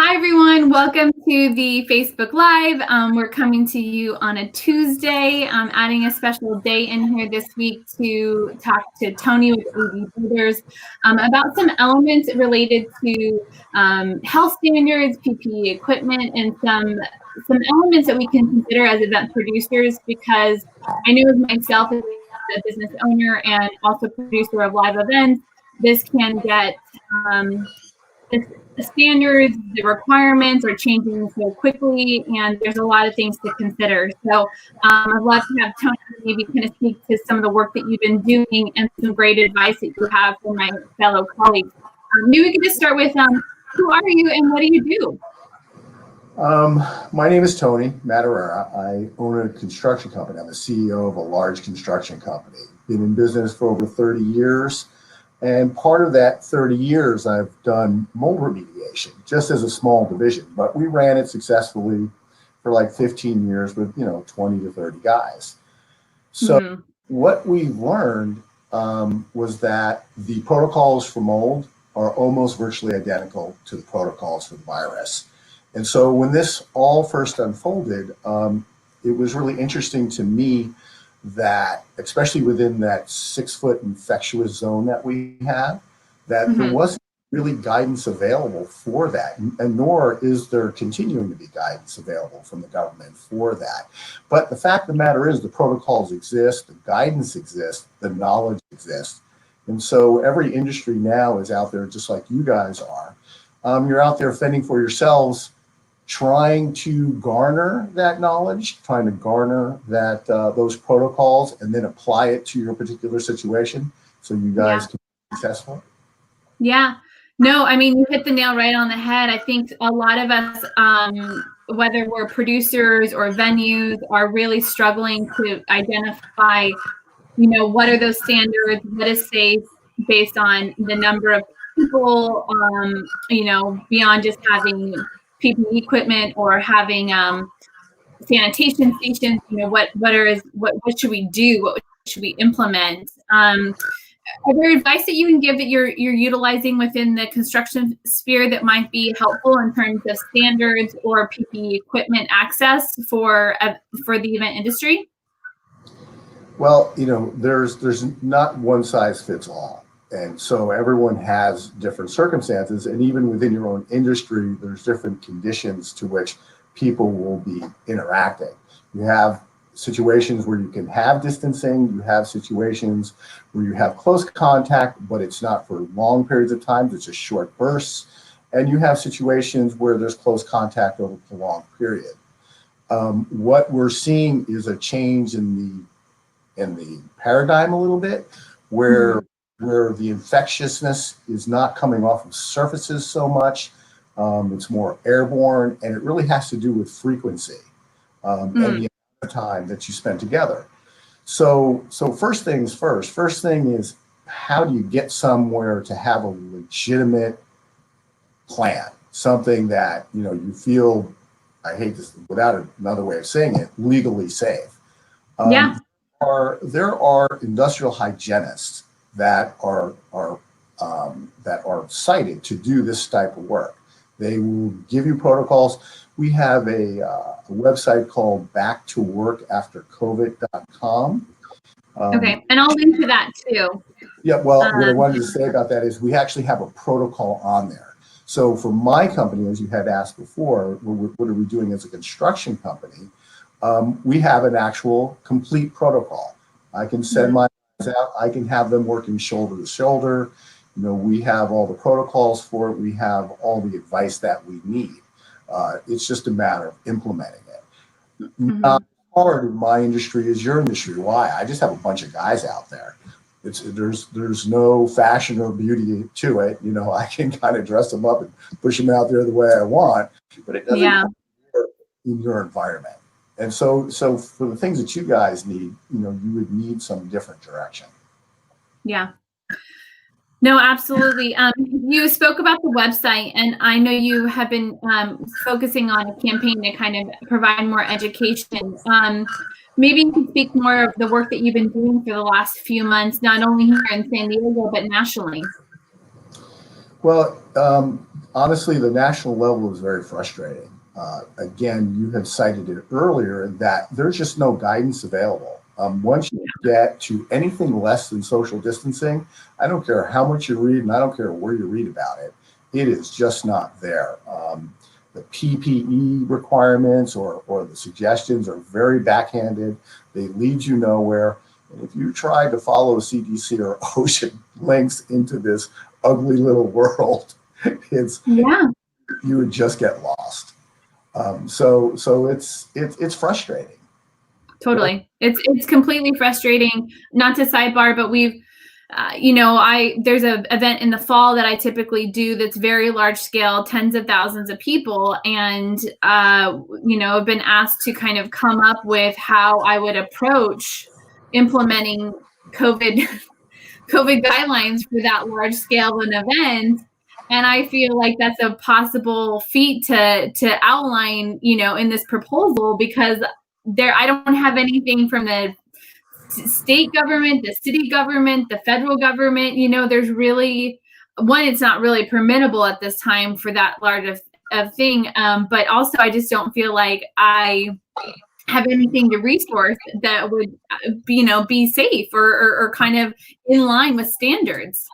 Hi, everyone. Welcome to the Facebook Live. We're coming to you on a Tuesday, adding a special day in here this week to talk to Tony with AV Builders about some elements related to health standards, PPE equipment, and some elements that we can consider as event producers, because I know as myself as a business owner and also producer of live events, this can get the standards, the requirements are changing so quickly, and there's a lot of things to consider. So I'd love to have Tony maybe kind of speak to some of the work that you've been doing and some great advice that you have for my fellow colleagues. Maybe we could just start with who are you and what do you do? My name is Tony Matarera. I own a construction company. I'm the CEO of a large construction company. Been in business for over 30 years. And part of that 30 years, I've done mold remediation, just as a small division. But we ran it successfully for like 15 years with, 20 to 30 guys. So what we've learned was that the protocols for mold are almost virtually identical to the protocols for the virus. And so when this all first unfolded, it was really interesting to me that, especially within that 6-foot infectious zone that we have, that there wasn't really guidance available for that, and nor is there continuing to be guidance available from the government for that. But the fact of the matter is the protocols exist, the guidance exists, the knowledge exists. And so every industry now is out there, just like you guys are. You're out there fending for yourselves, trying to garner that knowledge, trying to garner that those protocols, and then apply it to your particular situation so you guys can be successful. Yeah, no, I mean, you hit the nail right on the head. I think a lot of us, whether we're producers or venues, are really struggling to identify, what are those standards, what is safe based on the number of people, beyond just having PPE equipment or having sanitation stations. What should we do? What should we implement? Are there advice that you can give that you're utilizing within the construction sphere that might be helpful in terms of standards or PPE equipment access for the event industry? Well, there's not one size fits all. And so everyone has different circumstances, and even within your own industry, there's different conditions to which people will be interacting. You have situations where you can have distancing, you have situations where you have close contact, but it's not for long periods of time, it's just short bursts. And you have situations where there's close contact over a long period. What we're seeing is a change in the paradigm a little bit, where the infectiousness is not coming off of surfaces so much. It's more airborne, and it really has to do with frequency and the amount of time that you spend together. So first things first. First thing is, how do you get somewhere to have a legitimate plan? Something that, you feel, I hate this without another way of saying it, legally safe. There are industrial hygienists that are cited to do this type of work. They will give you protocols. We have a website called backtoworkaftercovid.com. Okay, and I'll link to that too. Yeah, well, what I wanted to say about that is we actually have a protocol on there. So for my company, as you had asked before, what are we doing as a construction company? We have an actual complete protocol. I can send my guys out. I can have them working shoulder to shoulder. We have all the protocols for it. We have all the advice that we need. It's just a matter of implementing it. Not hard in my industry as your industry. Why? I just have a bunch of guys out there. There's no fashion or beauty to it. I can kind of dress them up and push them out there the way I want, but it doesn't work in your environment. And so for the things that you guys need, you would need some different direction. Yeah. No, absolutely. You spoke about the website, and I know you have been focusing on a campaign to kind of provide more education. Maybe you can speak more of the work that you've been doing for the last few months, not only here in San Diego, but nationally. Well, Honestly, the national level is very frustrating. Again, you had cited it earlier that there's just no guidance available. Once you get to anything less than social distancing, I don't care how much you read and I don't care where you read about it, it is just not there. The PPE requirements or the suggestions are very backhanded. They lead you nowhere. And if you try to follow CDC or OSHA links into this ugly little world, it's Yeah. you would just get lost. So it's frustrating. Totally. It's completely frustrating. Not to sidebar, but we've there's a event in the fall that I typically do that's very large scale, tens of thousands of people, and I've been asked to kind of come up with how I would approach implementing COVID COVID guidelines for that large scale of an event. And I feel like that's a possible feat to outline, in this proposal, because I don't have anything from the state government, the city government, the federal government. There's really it's not really permittable at this time for that large of thing. But also, I just don't feel like I have anything to resource that would, be safe or kind of in line with standards.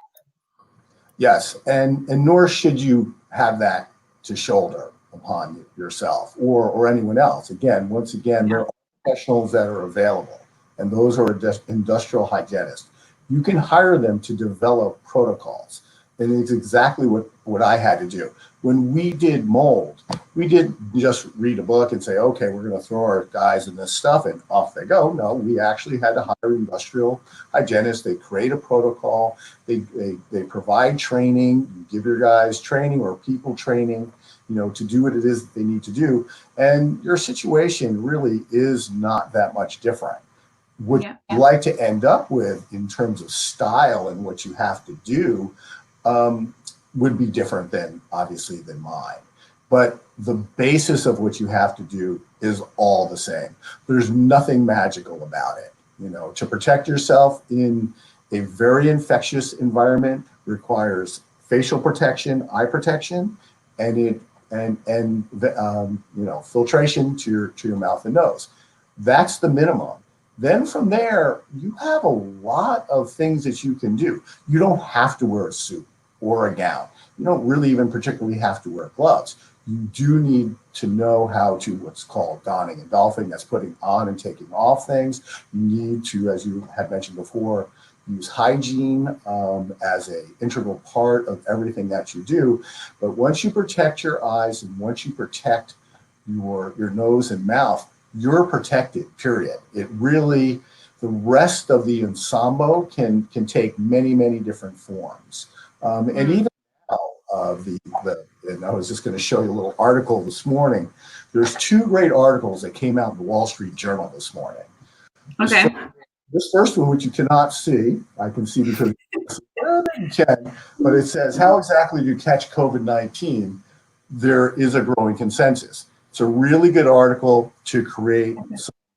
Yes, and nor should you have that to shoulder upon yourself or anyone else. Once again, there are professionals that are available, and those are industrial hygienists. You can hire them to develop protocols, and it's exactly what I had to do. When we did mold, we didn't just read a book and say, okay, we're going to throw our guys in this stuff and off they go. No, we actually had to hire industrial hygienists. They create a protocol. They provide training. You give your guys training or people training, to do what it is that they need to do. And your situation really is not that much different. What you like to end up with in terms of style and what you have to do would be different than mine. But the basis of what you have to do is all the same. There's nothing magical about it. To protect yourself in a very infectious environment requires facial protection, eye protection, and filtration to your mouth and nose. That's the minimum. Then from there, you have a lot of things that you can do. You don't have to wear a suit or a gown. You don't really even particularly have to wear gloves. You do need to know how to what's called donning and doffing. That's putting on and taking off things. You need to, as you had mentioned before, use hygiene as an integral part of everything that you do. But once you protect your eyes and once you protect your nose and mouth, you're protected, period. It really, the rest of the ensemble can take many, many different forms. And even now, and I was just going to show you a little article this morning. There's two great articles that came out in the Wall Street Journal this morning. Okay. This first one, which you cannot see, I can see because you can, but it says, how exactly do you catch COVID-19? There is a growing consensus. It's a really good article to create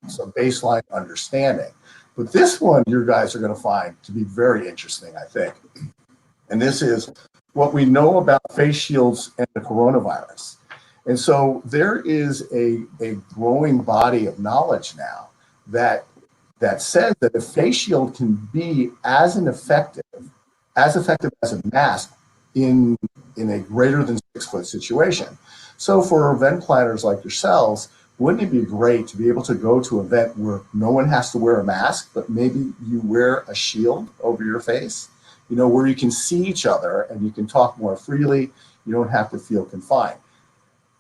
some baseline understanding. But this one, you guys are going to find to be very interesting, I think. And this is what we know about face shields and the coronavirus. And so there is a growing body of knowledge now that says that a face shield can be as effective as a mask in a greater than 6 foot situation. So for event planners like yourselves, wouldn't it be great to be able to go to an event where no one has to wear a mask, but maybe you wear a shield over your face, where you can see each other and you can talk more freely. You don't have to feel confined.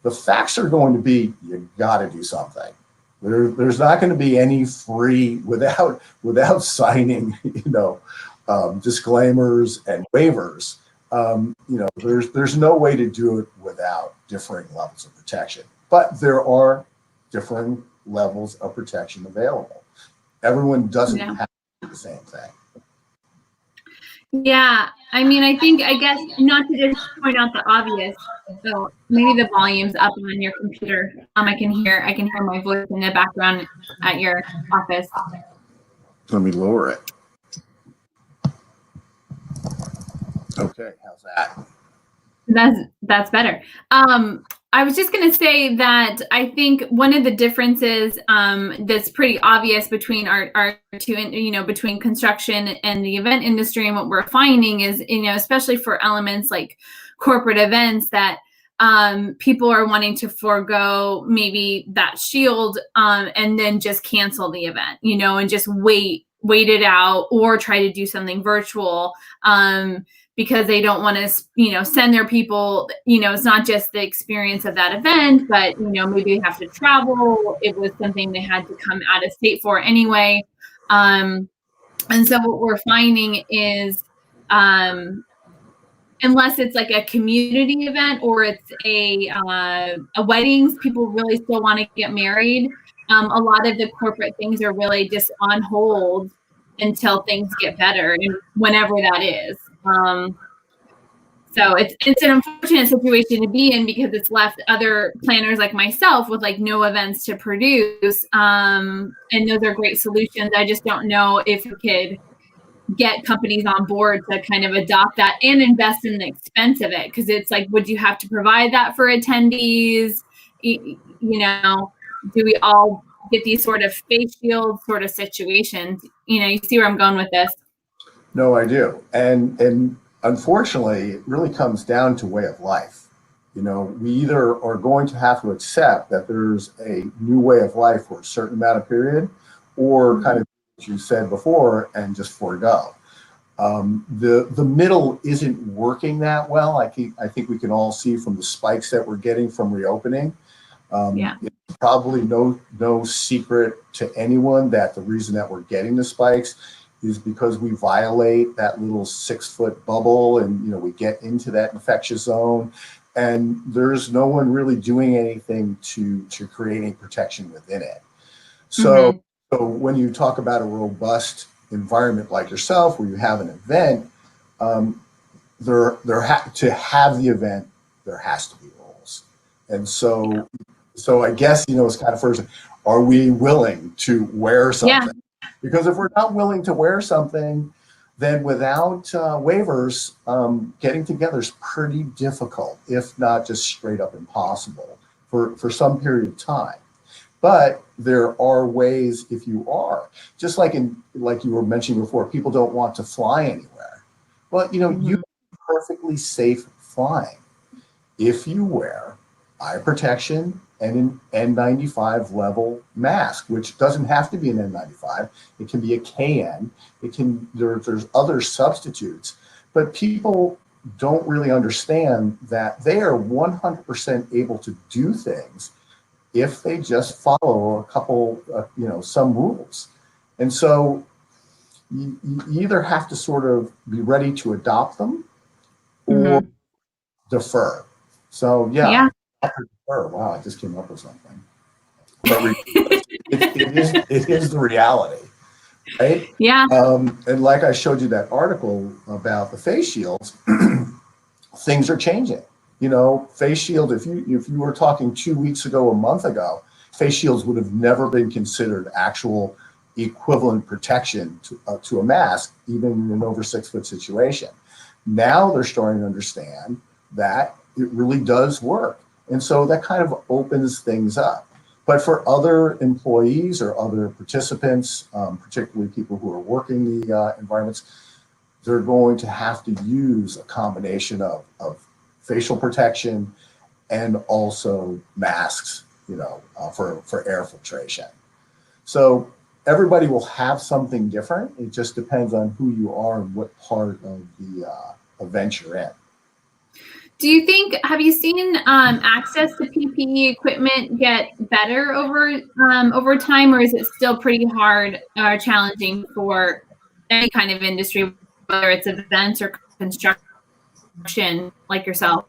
The facts are going to be, you got to do something. There's not going to be any free without signing, disclaimers and waivers. There's no way to do it without differing levels of protection. But there are different levels of protection available. Everyone doesn't have to do the same thing. Yeah, I guess not to just point out the obvious. So maybe the volume's up on your computer. I can hear my voice in the background at your office. Let me lower it. Okay, how's that? That's better. I was just going to say that I think one of the differences that's pretty obvious between our two, between construction and the event industry, and what we're finding is, especially for elements like corporate events, that people are wanting to forego maybe that shield and then just cancel the event, and just wait it out, or try to do something virtual. Because they don't want to, send their people, it's not just the experience of that event, but, maybe they have to travel. It was something they had to come out of state for anyway. And so what we're finding is, unless it's like a community event or it's a weddings, people really still want to get married. A lot of the corporate things are really just on hold until things get better, and whenever that is. So it's an unfortunate situation to be in, because it's left other planners like myself with like no events to produce. And those are great solutions. I just don't know if we could get companies on board to kind of adopt that and invest in the expense of it. Because it's like, would you have to provide that for attendees? Do we all get these sort of face shield sort of situations? You see where I'm going with this? No, I do. And unfortunately, it really comes down to way of life. We either are going to have to accept that there's a new way of life for a certain amount of period, or kind of what you said before, and just forego. The middle isn't working that well. I think we can all see from the spikes that we're getting from reopening. It's probably no secret to anyone that the reason that we're getting the spikes is because we violate that little 6-foot bubble, and we get into that infectious zone, and there's no one really doing anything to create any protection within it. So, so when you talk about a robust environment like yourself, where you have an event, to have the event, there has to be rules. And so I guess it's kind of first, are we willing to wear something? Yeah. Because if we're not willing to wear something, then without waivers, getting together is pretty difficult, if not just straight up impossible for some period of time. But there are ways, if you are, just like you were mentioning before, people don't want to fly anywhere. Well, you're perfectly safe flying if you wear eye protection and an N95 level mask, which doesn't have to be an N95. It can be a KN. There's other substitutes, but people don't really understand that they are 100% able to do things if they just follow a couple, some rules. And so you either have to sort of be ready to adopt them or defer. So yeah. Wow, I just came up with something. But it is the reality, right? Yeah. And like I showed you that article about the face shields, things are changing. Face shield, if you were talking 2 weeks ago, a month ago, face shields would have never been considered actual equivalent protection to a mask, even in an over 6-foot situation. Now they're starting to understand that it really does work. And so that kind of opens things up. But for other employees or other participants, particularly people who are working the environments, they're going to have to use a combination of facial protection and also masks, for air filtration. So everybody will have something different. It just depends on who you are and what part of the event you're in. Have you seen access to PPE equipment get better over time, or is it still pretty hard or challenging for any kind of industry, whether it's events or construction like yourself?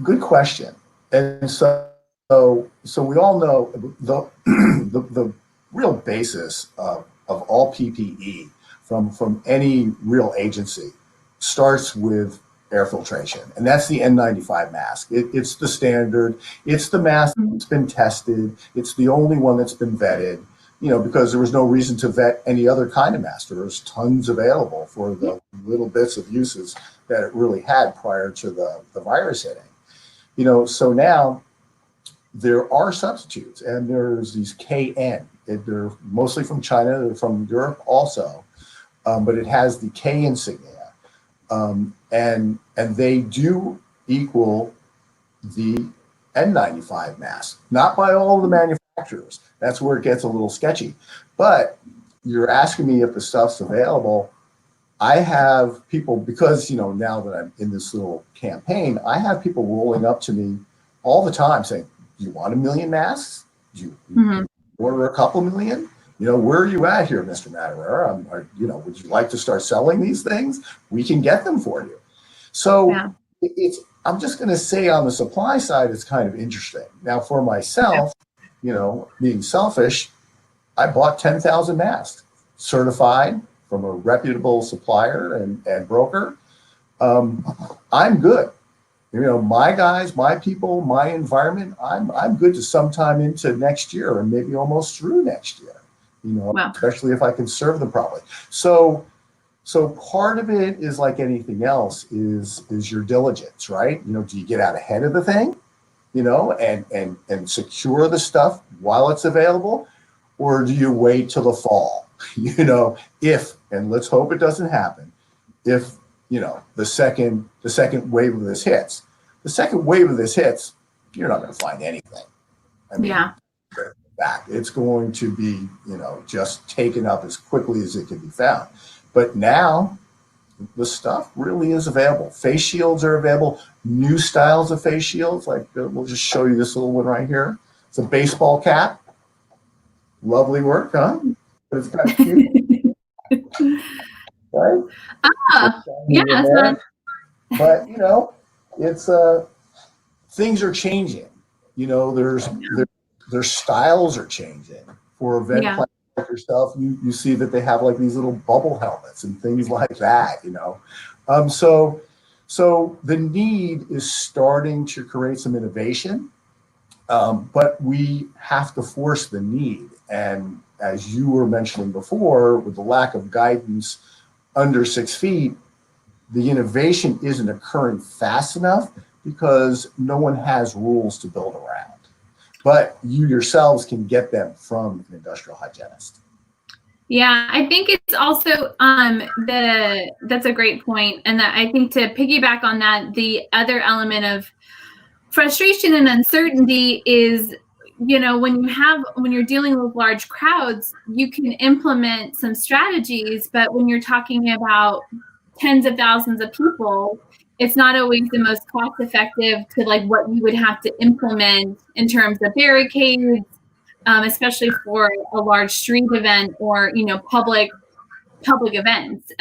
Good question. And so we all know the real basis of all PPE from any real agency starts with air filtration, and that's the N95 mask. It's the standard. It's the mask that's been tested. It's the only one that's been vetted. because there was no reason to vet any other kind of mask. There was tons available for the little bits of uses that it really had prior to the virus hitting. So now there are substitutes, and there's these KN. They're mostly from China, they're from Europe also, but it has the K insignia, and they do equal the N95 mask, not by all of the manufacturers. That's where it gets a little sketchy. But you're asking me if the stuff's available. I have people, because now that I'm in this little campaign, I have people rolling up to me all the time saying, "Do you want 1 million masks? Do you order a couple million? Where are you at here, Mr. Matarera? Would you like to start selling these things? We can get them for you." So I'm just going to say, on the supply side, it's kind of interesting. Now, for myself, being selfish, I bought 10,000 masks, certified from a reputable supplier and broker. I'm good. My guys, my people, my environment, I'm good to sometime into next year, and maybe almost through next year, especially if I can serve them properly. So part of it is, like anything else, is your diligence, right? Do you get out ahead of the thing, and secure the stuff while it's available, or do you wait till the fall? If, and let's hope it doesn't happen, if the second wave of this hits. The second wave of this hits, you're not going to find anything. Back. It's going to be, just taken up as quickly as it can be found. But now the stuff really is available. Face shields are available. New styles of face shields, like we'll just show you this little one right here. It's a baseball cap. Lovely work, huh? But it's kind of cute. Right? Yeah. But it's things are changing. Their styles are changing. For event planners like yourself, you see that they have like these little bubble helmets and things like that. So the need is starting to create some innovation, but we have to force the need. And as you were mentioning before, with the lack of guidance under 6 feet, the innovation isn't occurring fast enough because no one has rules to build around. But you yourselves can get them from an industrial hygienist. Yeah, I think it's also that's a great point. And that, I think, to piggyback on that, the other element of frustration and uncertainty is, when you're dealing with large crowds, you can implement some strategies, but when you're talking about tens of thousands of people, it's not always the most cost effective to like what you would have to implement in terms of barricades, especially for a large street event or public events.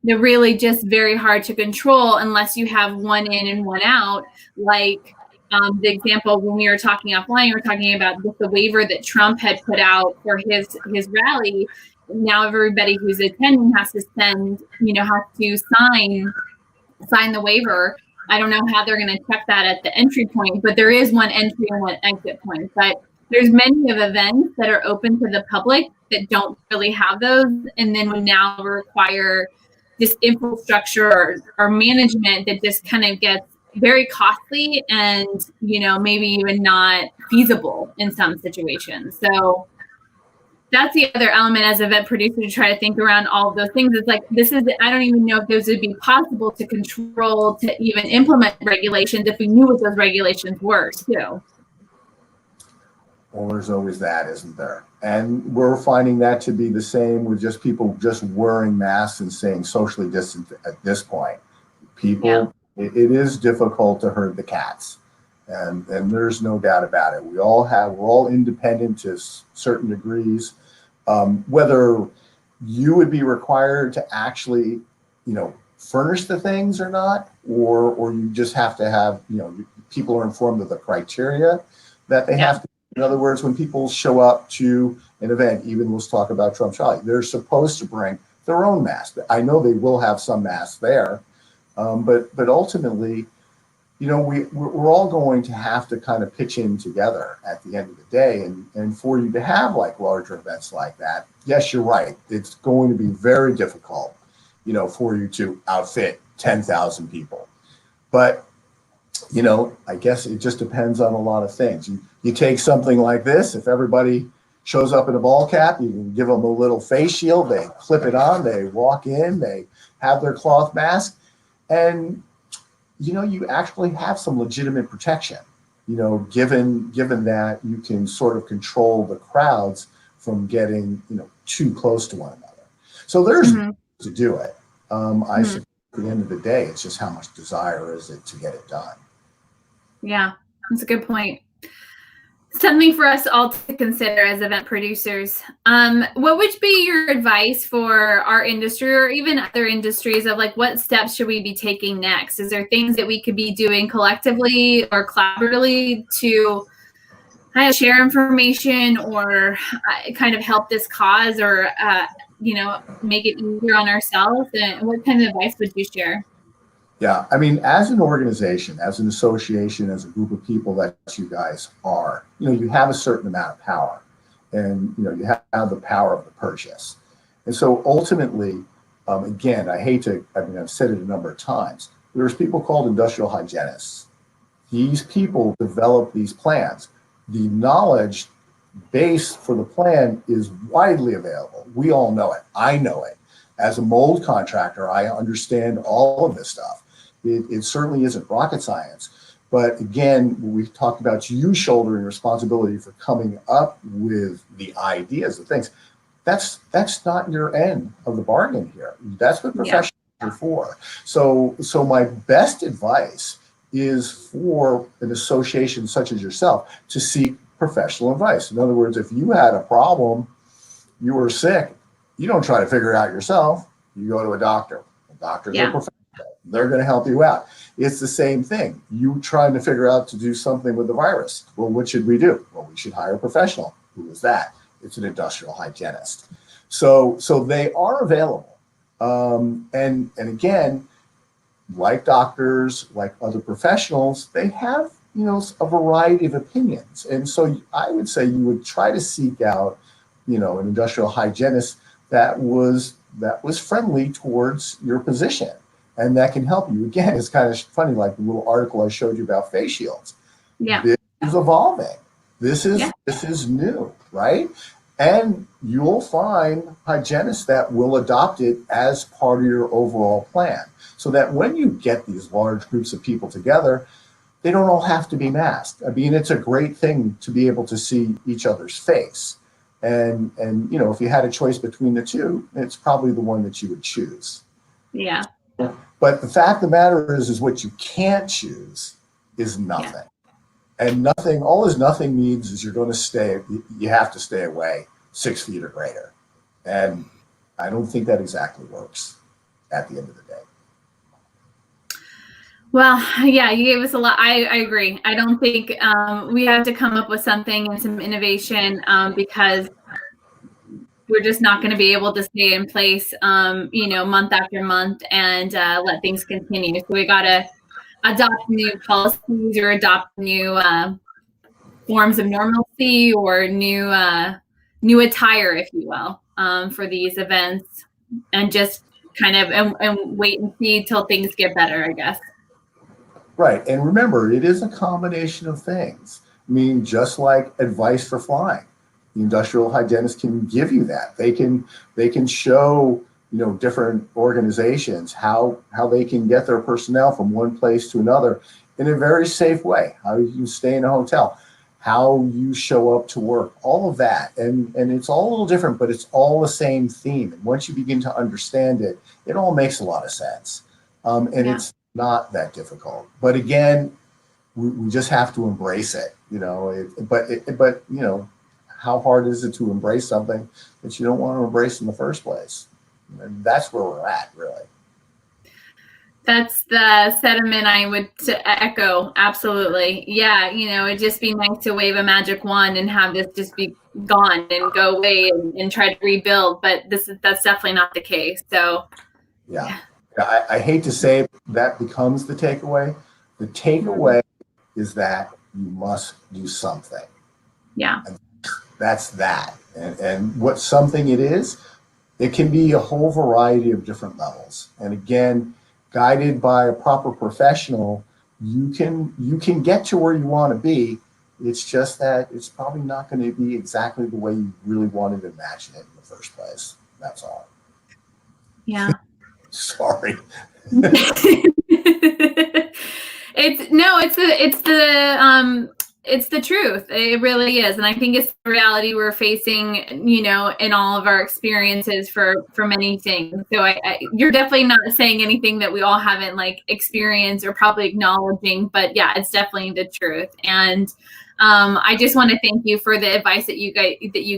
They're really just very hard to control unless you have one in and one out. Like the example when we were talking offline, we were talking about the waiver that Trump had put out for his rally. Now everybody who's attending has to sign the waiver. I don't know how they're going to check that at the entry point, but there is one entry and one exit point. But there's many of events that are open to the public that don't really have those, and then would now require this infrastructure or management that just kind of gets very costly and maybe even not feasible in some situations. So that's the other element as event producer, to try to think around all of those things. It's like, I don't even know if those would be possible to control, to even implement regulations if we knew what those regulations were too. Well, there's always that, isn't there? And we're finding that to be the same with just people just wearing masks and staying socially distant at this point. People, it is difficult to herd the cats. And there's no doubt about it. We're all independent to certain degrees. Whether you would be required to actually, furnish the things or not, or you just have to have, people are informed of the criteria that they have to. In other words, when people show up to an event, even let's talk about Trump's rally, they're supposed to bring their own mask. I know they will have some masks there, but ultimately, we're all going to have to kind of pitch in together at the end of the day. And for you to have like larger events like that, yes, you're right. It's going to be very difficult, for you to outfit 10,000 people. But, I guess it just depends on a lot of things. You take something like this, if everybody shows up in a ball cap, you can give them a little face shield, they clip it on, they walk in, they have their cloth mask, and you actually have some legitimate protection, given that you can sort of control the crowds from getting, too close to one another. So there's to do it. I suppose at the end of the day, it's just how much desire is it to get it done. Yeah, that's a good point. Something for us all to consider as event producers. What would be your advice for our industry or even other industries of like what steps should we be taking next? Is there things that we could be doing collectively or collaboratively to kind of share information or kind of help this cause or make it easier on ourselves? And what kind of advice would you share? Yeah, I mean, as an organization, as an association, as a group of people that you guys are, you have a certain amount of power, and you have the power of the purchase. And so ultimately, again, I've said it a number of times. There's people called industrial hygienists. These people develop these plans. The knowledge base for the plan is widely available. We all know it. I know it. As a mold contractor, I understand all of this stuff. It certainly isn't rocket science. But again, when we talk about you shouldering responsibility for coming up with the ideas, the things, that's not your end of the bargain here. That's what professionals are for. So my best advice is for an association such as yourself to seek professional advice. In other words, if you had a problem, you were sick, you don't try to figure it out yourself. You go to a doctor. Doctors are professional. They're going to help you out. It's the same thing. You trying to figure out to do something with the virus. Well, what should we do? Well, we should hire a professional. Who is that? It's an industrial hygienist. So they are available. And again, like doctors, like other professionals, they have, a variety of opinions. And so I would say you would try to seek out, an industrial hygienist that was friendly towards your position. And that can help you. Again, it's kind of funny, like the little article I showed you about face shields. Yeah. This is evolving. This is new, right? And you'll find hygienists that will adopt it as part of your overall plan. So that when you get these large groups of people together, they don't all have to be masked. I mean, it's a great thing to be able to see each other's face. And if you had a choice between the two, it's probably the one that you would choose. Yeah. But the fact of the matter is what you can't choose is nothing. Yeah. And nothing, all this nothing means is you have to stay away 6 feet or greater. And I don't think that exactly works at the end of the day. Well, yeah, you gave us a lot. I agree. I don't think we have to come up with something and some innovation because we're just not going to be able to stay in place, month after month and let things continue. So we got to adopt new policies or adopt new forms of normalcy or new attire, if you will, for these events, and just kind of and wait and see till things get better, I guess. Right, and remember, it is a combination of things. I mean, just like advice for flying. The industrial hygienist can give you that. They can show different organizations how they can get their personnel from one place to another in a very safe way. How you can stay in a hotel, how you show up to work, all of that. And it's all a little different, but it's all the same theme. And once you begin to understand it, it all makes a lot of sense. It's not that difficult. But again, we just have to embrace it. But how hard is it to embrace something that you don't want to embrace in the first place? And that's where we're at, really. That's the sentiment I would echo. Absolutely. Yeah. It'd just be nice to wave a magic wand and have this just be gone and go away and try to rebuild. But that's definitely not the case. So, yeah. I hate to say that becomes the takeaway, The takeaway is that you must do something. Yeah. And that's that. And what something it is, it can be a whole variety of different levels. And again, guided by a proper professional, you can get to where you want to be. It's just that it's probably not going to be exactly the way you really wanted to imagine it in the first place. That's all. Yeah. Sorry. It's the truth. It really is. And I think it's the reality we're facing, you know, in all of our experiences for many things. So you're definitely not saying anything that we all haven't like experienced or probably acknowledging, but yeah, it's definitely the truth. And I just want to thank you for the advice that you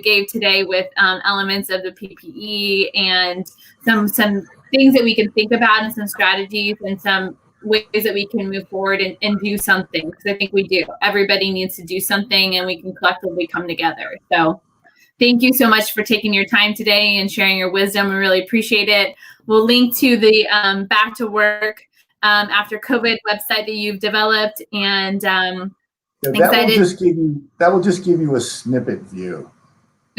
gave today with elements of the PPE and some things that we can think about and some strategies and some ways that we can move forward and do something, because I think we do. Everybody needs to do something and we can collectively come together. So thank you so much for taking your time today and sharing your wisdom. We really appreciate it. We'll link to the Back to Work After COVID website that you've developed, and Yeah, excited. That will just give you a snippet view.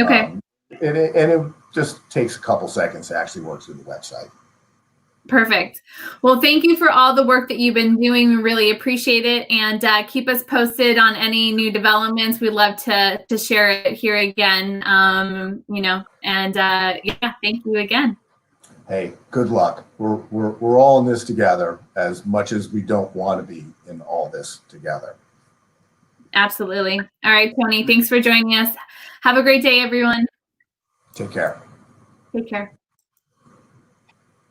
Okay. And it just takes a couple seconds to actually work through the website. Perfect. Well, thank you for all the work that you've been doing. We really appreciate it, and keep us posted on any new developments. We'd love to share it here again. You know, and yeah, thank you again. Hey, good luck. We're all in this together, as much as we don't want to be in all this together. Absolutely. All right, Tony, thanks for joining us. Have a great day, everyone. Take care. Take care.